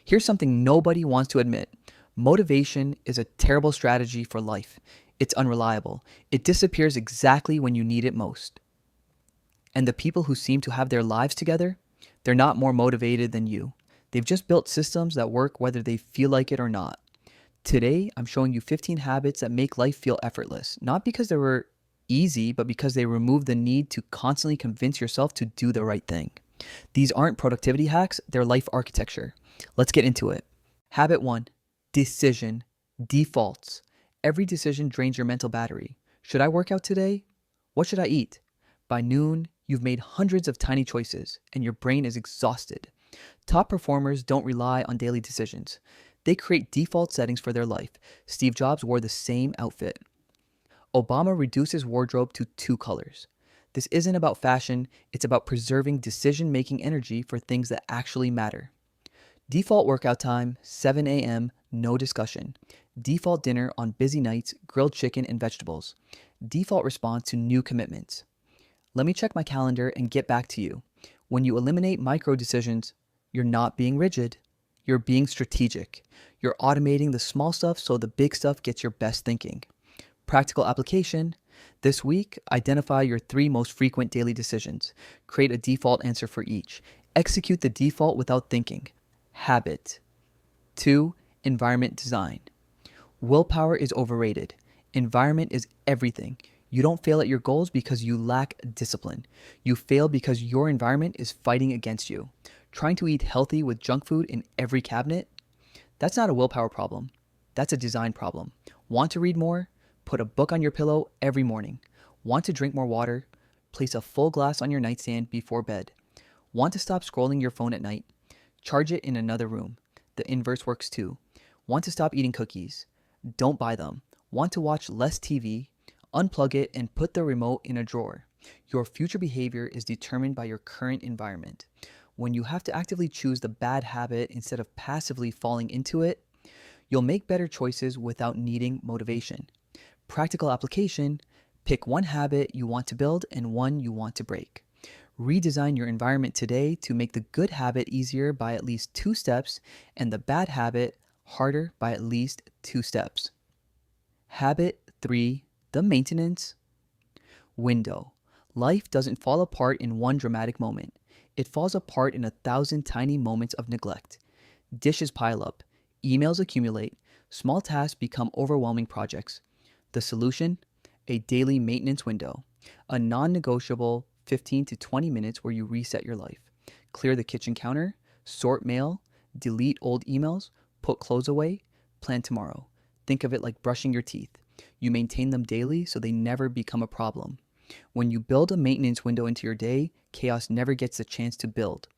Here's something nobody wants to admit. Motivation is a terrible strategy for life. It's unreliable. It disappears exactly when you need it most. And the people who seem to have their lives together, they're not more motivated than you. They've just built systems that work whether they feel like it or not. Today, I'm showing you 15 habits that make life feel effortless, not because they were easy, but because they remove the need to constantly convince yourself to do the right thing. These aren't productivity hacks, they're life architecture. Let's get into it. Habit 1, decision, defaults. Every decision drains your mental battery. Should I work out today? What should I eat? By noon, you've made hundreds of tiny choices, and your brain is exhausted. Top performers don't rely on daily decisions. They create default settings for their life. Steve Jobs wore the same outfit. Obama reduced his wardrobe to 2 colors. This isn't about fashion, it's about preserving decision-making energy for things that actually matter. Default workout time, 7 a.m., no discussion. Default dinner on busy nights, grilled chicken and vegetables. Default response to new commitments. Let me check my calendar and get back to you. When you eliminate micro decisions, you're not being rigid. You're being strategic. You're automating the small stuff so the big stuff gets your best thinking. Practical application. This week, identify your 3 most frequent daily decisions. Create a default answer for each. Execute the default without thinking. Habit. 2. Environment design. Willpower is overrated. Environment is everything. You don't fail at your goals because you lack discipline. You fail because your environment is fighting against you. Trying to eat healthy with junk food in every cabinet? That's not a willpower problem. That's a design problem. Want to read more? Put a book on your pillow every morning. Want to drink more water? Place a full glass on your nightstand before bed. Want to stop scrolling your phone at night? Charge it in another room. The inverse works too. Want to stop eating cookies? Don't buy them. Want to watch less TV? Unplug it and put the remote in a drawer. Your future behavior is determined by your current environment. When you have to actively choose the bad habit instead of passively falling into it, you'll make better choices without needing motivation. Practical application. Pick one habit you want to build and one you want to break. Redesign your environment today to make the good habit easier by at least 2 steps and the bad habit harder by at least 2 steps. Habit 3, the maintenance window. Life doesn't fall apart in one dramatic moment. It falls apart in 1,000 tiny moments of neglect. Dishes pile up, emails accumulate, small tasks become overwhelming projects. The solution? A daily maintenance window, a non-negotiable 15 to 20 minutes where you reset your life. Clear the kitchen counter, sort mail, delete old emails, put clothes away, plan tomorrow. Think of it like brushing your teeth. You maintain them daily so they never become a problem. When you build a maintenance window into your day, chaos never gets a chance to build.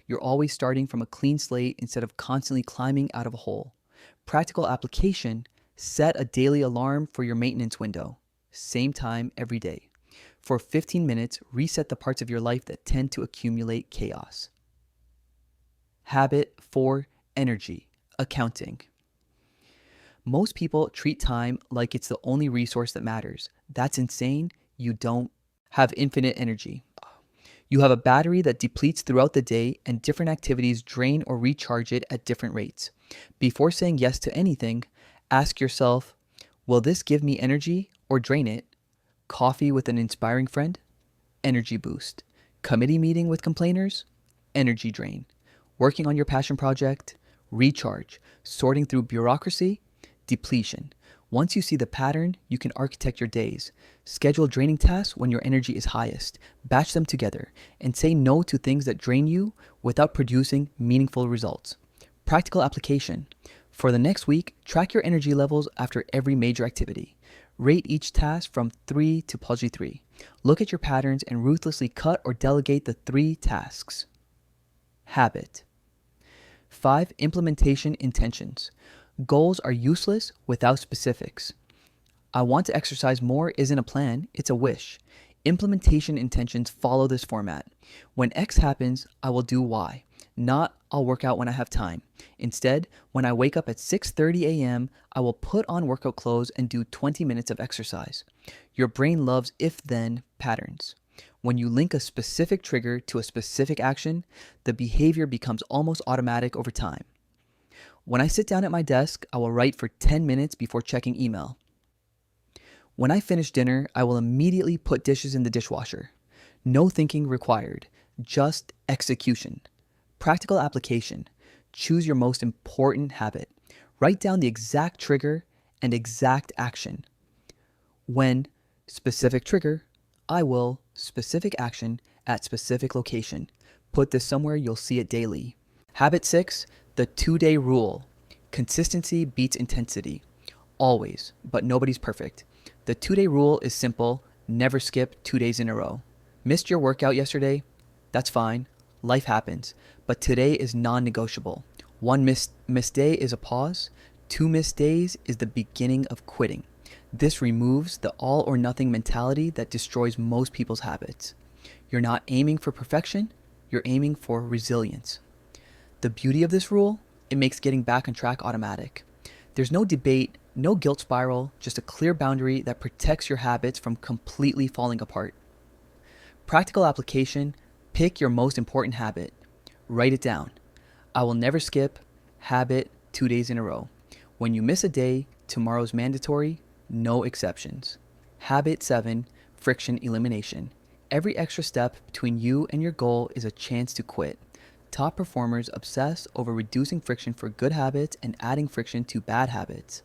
You're always starting from a clean slate instead of constantly climbing out of a hole. Practical application, set a daily alarm for your maintenance window. Same time every day. For 15 minutes, reset the parts of your life that tend to accumulate chaos. Habit 4, energy, accounting. Most people treat time like it's the only resource that matters. That's insane. You don't have infinite energy. You have a battery that depletes throughout the day, and different activities drain or recharge it at different rates. Before saying yes to anything, ask yourself, will this give me energy or drain it? Coffee with an inspiring friend? Energy boost. Committee meeting with complainers? Energy drain. Working on your passion project? Recharge. Sorting through bureaucracy? Depletion. Once you see the pattern, you can architect your days. Schedule draining tasks when your energy is highest. Batch them together and say no to things that drain you without producing meaningful results. Practical application. For the next week, track your energy levels after every major activity. Rate each task from 3 to +3. Look at your patterns and ruthlessly cut or delegate the 3 tasks. Habit. 5. Implementation intentions. Goals are useless without specifics. I want to exercise more isn't a plan, it's a wish. Implementation intentions follow this format. When X happens, I will do Y. Not, I'll work out when I have time. Instead, when I wake up at 6:30 a.m., I will put on workout clothes and do 20 minutes of exercise. Your brain loves if-then patterns. When you link a specific trigger to a specific action, the behavior becomes almost automatic over time. When I sit down at my desk, I will write for 10 minutes before checking email. When I finish dinner, I will immediately put dishes in the dishwasher. No thinking required, just execution. Practical application. Choose your most important habit. Write down the exact trigger and exact action. When specific trigger, I will specific action at specific location. Put this somewhere you'll see it daily. Habit 6, the 2-day rule. Consistency beats intensity. Always, but nobody's perfect. The 2-day rule is simple. Never skip 2 days in a row. Missed your workout yesterday? That's fine. Life happens. But today is non-negotiable. 1 missed day is a pause. 2 missed days is the beginning of quitting. This removes the all or nothing mentality that destroys most people's habits. You're not aiming for perfection. You're aiming for resilience. The beauty of this rule, it makes getting back on track automatic. There's no debate, no guilt spiral, just a clear boundary that protects your habits from completely falling apart. Practical application, pick your most important habit. Write it down. I will never skip habit 2 days in a row. When you miss a day, tomorrow's mandatory, no exceptions. Habit 7, friction elimination. Every extra step between you and your goal is a chance to quit. Top performers obsess over reducing friction for good habits and adding friction to bad habits.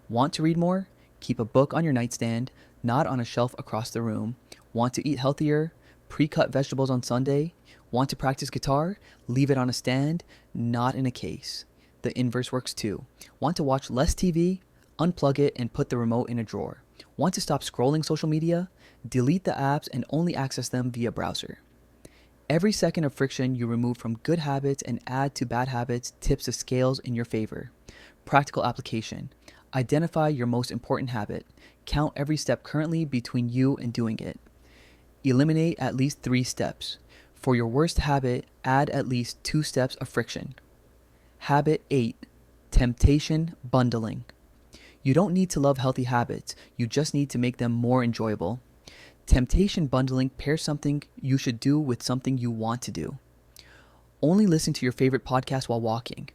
Want to read more? Keep a book on your nightstand, not on a shelf across the room. Want to eat healthier? Pre-cut vegetables on Sunday. Want to practice guitar? Leave it on a stand, not in a case. The inverse works too. Want to watch less TV? Unplug it and put the remote in a drawer. Want to stop scrolling social media? Delete the apps and only access them via browser. Every second of friction you remove from good habits and add to bad habits tips the scales in your favor. Practical application. Identify your most important habit. Count every step currently between you and doing it. Eliminate at least 3 steps. For your worst habit, add at least 2 steps of friction. Habit 8. Temptation bundling. You don't need to love healthy habits. You just need to make them more enjoyable. Temptation bundling pairs something you should do with something you want to do. Only listen to your favorite podcast while walking.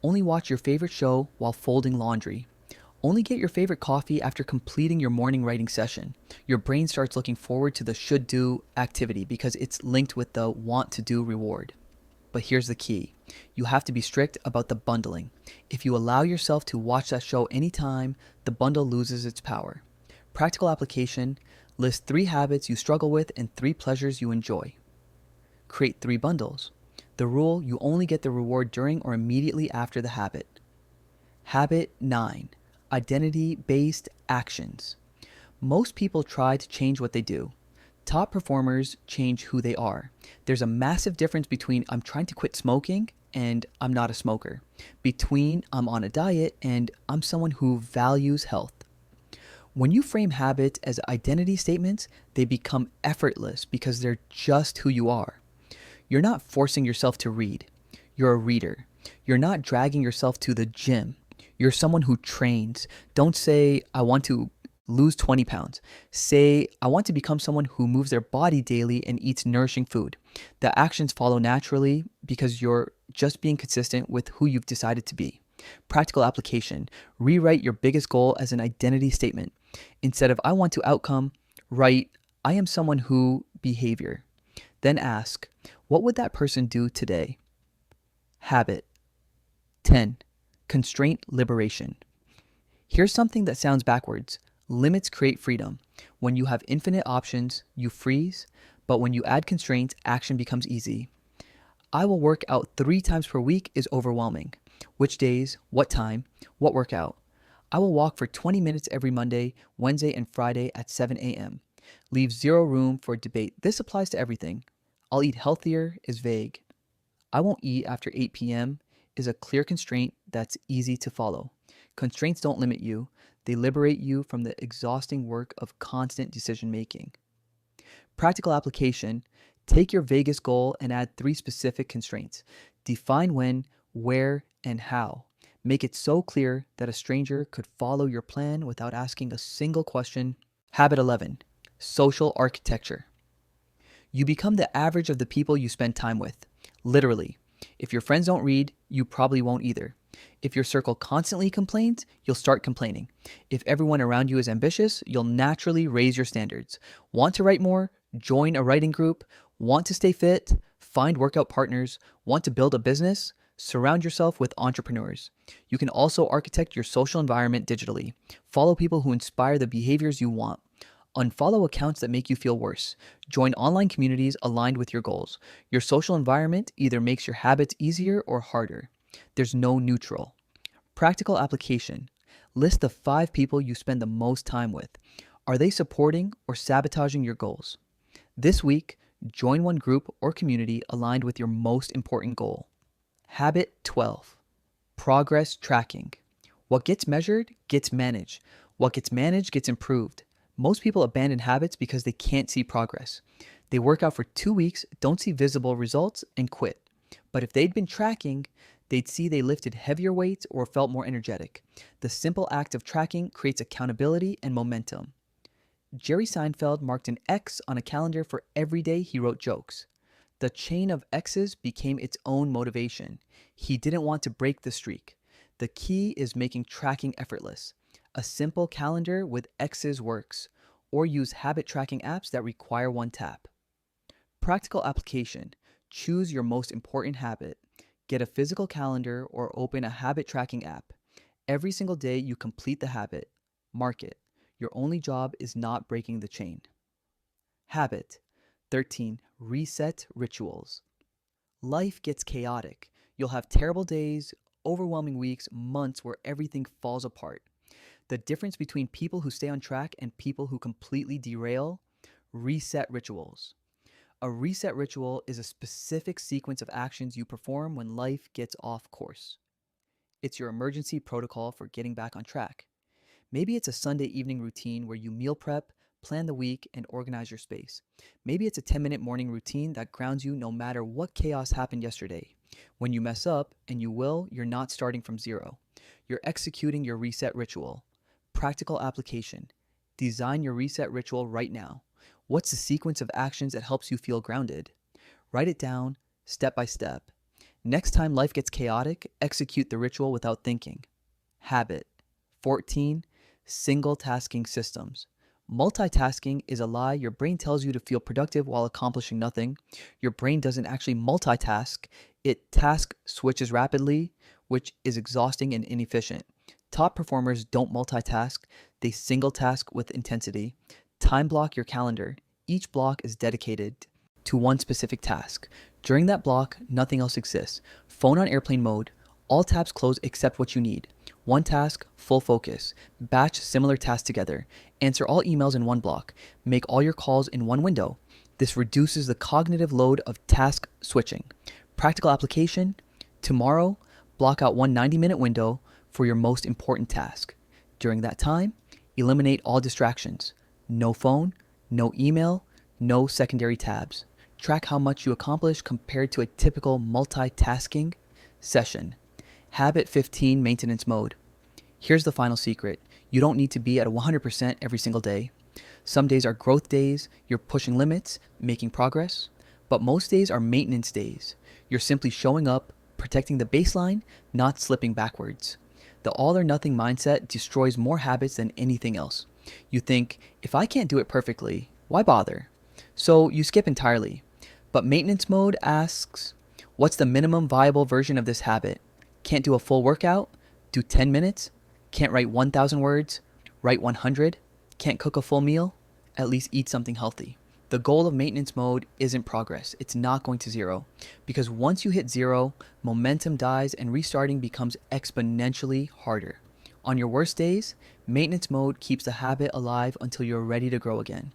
Only watch your favorite show while folding laundry. Only get your favorite coffee after completing your morning writing session. Your brain starts looking forward to the should do activity because it's linked with the want to do reward. But here's the key. You have to be strict about the bundling. If you allow yourself to watch that show anytime, the bundle loses its power. Practical application. List 3 habits you struggle with and 3 pleasures you enjoy. Create 3 bundles. The rule, you only get the reward during or immediately after the habit. Habit 9. Identity-based actions. Most people try to change what they do. Top performers change who they are. There's a massive difference between I'm trying to quit smoking and I'm not a smoker. Between I'm on a diet and I'm someone who values health. When you frame habits as identity statements, they become effortless because they're just who you are. You're not forcing yourself to read. You're a reader. You're not dragging yourself to the gym. You're someone who trains. Don't say, I want to lose 20 pounds. Say, I want to become someone who moves their body daily and eats nourishing food. The actions follow naturally because you're just being consistent with who you've decided to be. Practical application. Rewrite your biggest goal as an identity statement. Instead of I want to outcome, write I am someone who behavior. Then ask, what would that person do today? Habit. 10. Constraint liberation. Here's something that sounds backwards. Limits create freedom. When you have infinite options, you freeze, but when you add constraints, action becomes easy. I will work out 3 times per week is overwhelming. Which days, what time, what workout? I will walk for 20 minutes every Monday, Wednesday, and Friday at 7 a.m. Leave 0 room for debate. This applies to everything. I'll eat healthier is vague. I won't eat after 8 p.m. is a clear constraint that's easy to follow. Constraints don't limit you. They liberate you from the exhausting work of constant decision making. Practical application. Take your vaguest goal and add 3 specific constraints. Define when, where, and how. Make it so clear that a stranger could follow your plan without asking a single question. Habit 11. Social architecture. You become the average of the people you spend time with. Literally. If your friends don't read, you probably won't either. If your circle constantly complains, you'll start complaining. If everyone around you is ambitious, you'll naturally raise your standards. Want to write more? Join a writing group. Want to stay fit? Find workout partners. Want to build a business? Surround yourself with entrepreneurs. You can also architect your social environment digitally. Follow people who inspire the behaviors you want. Unfollow accounts that make you feel worse. Join online communities aligned with your goals. Your social environment either makes your habits easier or harder. There's no neutral. Practical application. List the 5 people you spend the most time with. Are they supporting or sabotaging your goals? This week, join one group or community aligned with your most important goal. Habit 12. Progress tracking. What gets measured gets managed. What gets managed gets improved. Most people abandon habits because they can't see progress. They work out for 2 weeks, don't see visible results, and quit. But if they'd been tracking, they'd see they lifted heavier weights or felt more energetic. The simple act of tracking creates accountability and momentum. Jerry Seinfeld marked an X on a calendar for every day he wrote jokes. The chain of X's became its own motivation. He didn't want to break the streak. The key is making tracking effortless. A simple calendar with X's works, or use habit tracking apps that require one tap. Practical application. Choose your most important habit. Get a physical calendar or open a habit tracking app. Every single day you complete the habit. Mark it. Your only job is not breaking the chain. Habit 13. Reset rituals. Life gets chaotic. You'll have terrible days, overwhelming weeks, months where everything falls apart. The difference between people who stay on track and people who completely derail? Reset rituals. A reset ritual is a specific sequence of actions you perform when life gets off course. It's your emergency protocol for getting back on track. Maybe it's a Sunday evening routine where you meal prep, plan the week, and organize your space. Maybe it's a 10-minute morning routine that grounds you no matter what chaos happened yesterday. When you mess up, and you will, you're not starting from zero. You're executing your reset ritual. Practical application. Design your reset ritual right now. What's the sequence of actions that helps you feel grounded? Write it down, step by step. Next time life gets chaotic, execute the ritual without thinking. Habit 14. Single tasking systems. Multitasking is a lie your brain tells you to feel productive while accomplishing nothing. Your brain doesn't actually multitask. It task switches rapidly, which is exhausting and inefficient. Top performers don't multitask. They single task with intensity. Time block your calendar. Each block is dedicated to one specific task. During that block, nothing else exists. Phone on airplane mode. All tabs close except what you need. One task, full focus. Batch similar tasks together. Answer all emails in one block. Make all your calls in one window. This reduces the cognitive load of task switching. Practical application. Tomorrow, block out one 90-minute window for your most important task. During that time, eliminate all distractions. No phone, no email, no secondary tabs. Track how much you accomplish compared to a typical multitasking session. Habit 15. Maintenance mode. Here's the final secret. You don't need to be at 100% every single day. Some days are growth days, you're pushing limits, making progress. But most days are maintenance days. You're simply showing up, protecting the baseline, not slipping backwards. The all or nothing mindset destroys more habits than anything else. You think, if I can't do it perfectly, why bother? So you skip entirely. But maintenance mode asks, what's the minimum viable version of this habit? Can't do a full workout? Do 10 minutes? Can't write 1,000 words? Write 100? Can't cook a full meal? At least eat something healthy. The goal of maintenance mode isn't progress. It's not going to zero. Because once you hit zero, momentum dies and restarting becomes exponentially harder. On your worst days, maintenance mode keeps the habit alive until you're ready to grow again.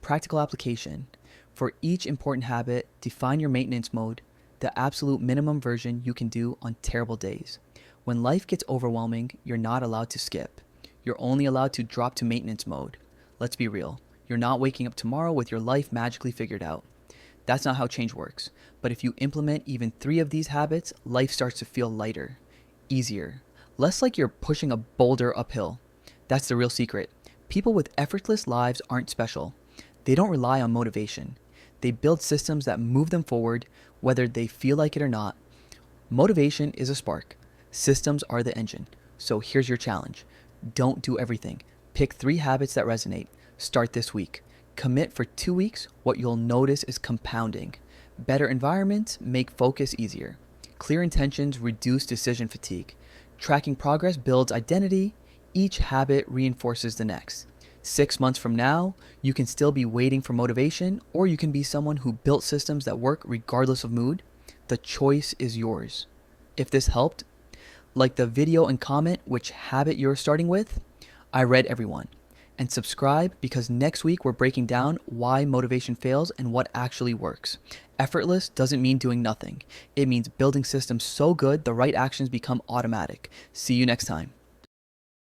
Practical application. For each important habit, define your maintenance mode, the absolute minimum version you can do on terrible days. When life gets overwhelming, you're not allowed to skip. You're only allowed to drop to maintenance mode. Let's be real. You're not waking up tomorrow with your life magically figured out. That's not how change works. But if you implement even 3 of these habits, life starts to feel lighter, easier, less like you're pushing a boulder uphill. That's the real secret. People with effortless lives aren't special. They don't rely on motivation. They build systems that move them forward, whether they feel like it or not. Motivation is a spark. Systems are the engine. So here's your challenge. Don't do everything. Pick 3 habits that resonate. Start this week. Commit for 2 weeks. What you'll notice is compounding. Better environments make focus easier. Clear intentions reduce decision fatigue. Tracking progress builds identity. Each habit reinforces the next. 6 months from now, you can still be waiting for motivation, or you can be someone who built systems that work regardless of mood. The choice is yours. If this helped, like the video and comment which habit you're starting with. I read everyone. And subscribe, because next week we're breaking down why motivation fails and what actually works. Effortless doesn't mean doing nothing. It means building systems so good the right actions become automatic. See you next time.